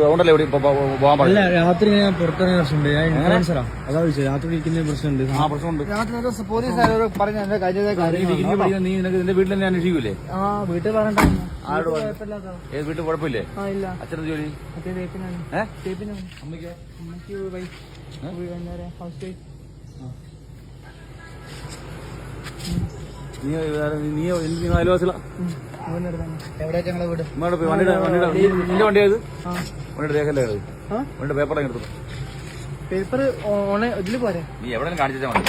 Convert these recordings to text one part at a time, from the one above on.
അതുകൊണ്ടല്ലേ ഇവിടെ പോകാൻ പാടില്ല. രാത്രി ഞാൻ പുറത്തിറങ്ങിയ പ്രശ്നമുണ്ട്. ഞാൻ ഇൻഫ്ലുവൻസറാ, അതാ വിളിച്ചത്. രാത്രി വിളിക്കുന്ന പ്രശ്നമുണ്ട്. ആ പ്രശ്നമുണ്ട്. പോലീസ് പറഞ്ഞ എന്റെ കാര്യം നീ നിന്റെ വീട്ടിൽ തന്നെ അന്വേഷിക്കൂലേ? ആ വീട്ടിൽ പറഞ്ഞ ഏത് വീട്ടിൽ കുഴപ്പമില്ലേ? അച്ഛനും ജോലി അമ്മയ്ക്ക് നീ അയൽവാസികളാ? എവിടെയാ വീട്? നിന്റെ വണ്ടി ഏത്? വണ്ടിയുടെ രേഖല്ലേ വണ്ടിയുടെ പേപ്പർ എടുത്തു. പേപ്പർ ഇതില് പോരെ? നീ എവിടെ കാണിച്ചാൽ മതി.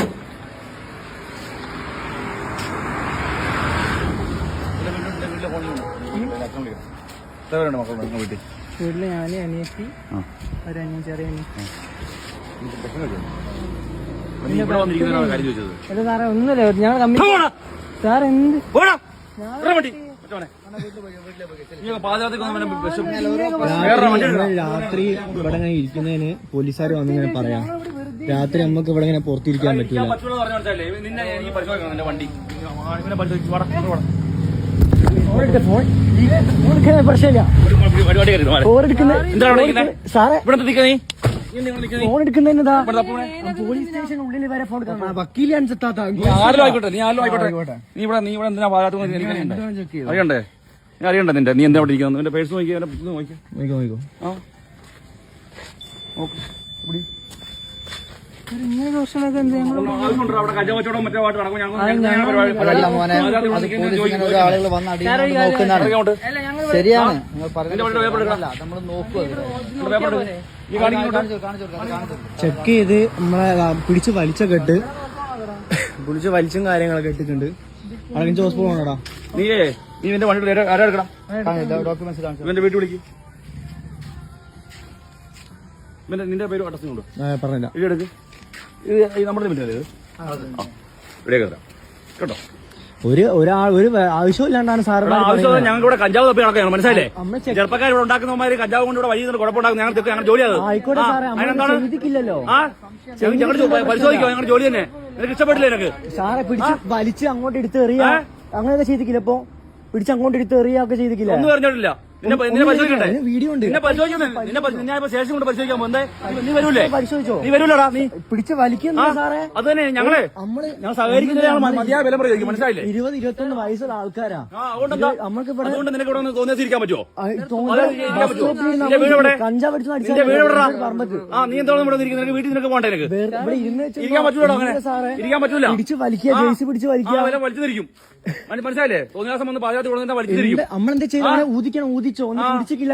മക്കൾ വീട്ടിൽ വീട്ടില് ഞാന് അനിയത്തി ഒരനിയൻ ചെറിയ സാറേ ഒന്നുമില്ല. ഞങ്ങൾ കമ്പനി സാർ എന്ത് രാത്രി ഇവിടെ ഇങ്ങനെ ഇരിക്കുന്നതിന് പോലീസുകാർ വന്നിങ്ങനെ പറയാം. രാത്രി നമുക്ക് ഇവിടെ ഇങ്ങനെ പുറത്തിരിക്കാൻ പറ്റില്ല. പ്രശ്നമില്ല. സാറേ ഫോൺ എടുക്കുന്നതിന് പോലീസ് സ്റ്റേഷൻ ഉള്ളിൽ വരെ ഫോൺ വക്കീലാണ് ചെത്താത്ത. നീ ഇവിടെ എന്തിനാ അറിയണ്ടേ? ഞാൻ അറിയണ്ടേ നിന്റെ? നീ എന്താ ഇവിടെ ഇരിക്കുന്നു? നിന്റെ പേഴ്സ് നോക്കിയോ? ശരിയാണ്. ചെക്ക് ചെയ്ത് നമ്മളെ പിടിച്ച് വലിച്ചും കാര്യങ്ങളൊക്കെ ഇട്ടിട്ടുണ്ട്. അടങ്ങിച്ച് ഹോസ്പിറ്റൽ പോകണടാ. നീ നിന്റെ വണ്ടി ആരാ എടുക്കണം? ഇവന്റെ വീട്ടിൽ വിളിക്കും. നിന്റെ പേര് അടച്ചുകൊണ്ട് പറഞ്ഞില്ല. ഇതെടുക്ക്. ഇത് നമ്മുടെ മിനിറ്റ് ഇവിടേക്ക് തരാം കേട്ടോ. ഒരു ആവശ്യമില്ലാണ്ടാണ് സാറ് ആവശ്യം. ഞങ്ങളിവിടെ കഞ്ചാവ് തപ്പി നടക്കുകയാണ്, മനസ്സിലായില്ലേ? ചെറുപ്പക്കാർ ഇവിടെ ഉണ്ടാക്കുന്നവന്മാര് കഞ്ചാവ് കൊണ്ട് ഇവിടെ വഴി കുഴപ്പമുണ്ടാക്കും. ഞങ്ങൾ ജോലി അത് ആയിക്കോട്ടെ സാറേ, അതിനെന്താണ്? ഞങ്ങൾ പരിശോധിക്കോ? ഞങ്ങൾ ജോലി തന്നെ. നിനക്ക് ഇഷ്ടപ്പെട്ടില്ല? എനിക്ക് സാറെ പിടിച്ച് വലിച്ച് അങ്ങോട്ട് എടുത്ത് എറിയാ അങ്ങനെയൊക്കെ ചെയ്തിക്കില്ല. ഇപ്പൊ പിടിച്ച് അങ്ങോട്ട് എടുത്ത് എറിയൊക്കെ ചെയ്തിക്കില്ല. ഒന്നും പറഞ്ഞിട്ടില്ല. നിന്നെ പരിശോധിക്കണ്ടേ? വീഡിയോ ഉണ്ട്. നിന്നെ പരിശോധിക്കുന്നത് ഞാൻ സ്റ്റേഷൻ കൊണ്ട് പരിശോധിക്കാൻ പോകുന്നത്. നീ വരൂലേ? പരിശോധിച്ചോ? നീ വരൂലടാ. നീ പിടിച്ച് വലിക്കുന്ന സാറേ. അത് തന്നെ ഞാൻ സഹകരിക്കുന്നത്. മതിയായ വില പറയുക, മനസ്സിലായില്ലേ? 20-21 വയസ്സുള്ള ആൾക്കാരാ. നമ്മൾക്ക് അതുകൊണ്ട് നിനക്ക് ഇവിടെ തോന്നിയാൽ പറ്റുമോ? കഞ്ചാവ് അടിച്ചു നീ എന്താണ് ഇവിടെ നിനക്ക് വീട്ടിൽ നിനക്ക് പോകണ്ടേ? നിനക്ക് ഇരിക്കാൻ പറ്റൂടാ. അങ്ങനെ ഇരിക്കാൻ പറ്റൂല. പിടിച്ച് വലിക്കുക, ജേഴ്സി പിടിച്ച് വലിക്കുക. വലിച്ചിരിക്കും, മനസ്സിലായില്ലേ? തോന്നിയാസം വന്ന് പാചകത്തിൽ വലിച്ചിരിക്കും. നമ്മളെന്താ ചെയ്യുന്നത്? ഊതിക്കണം. ഊതിച്ചോ? ഒന്നും പിടിച്ചിട്ടില്ല.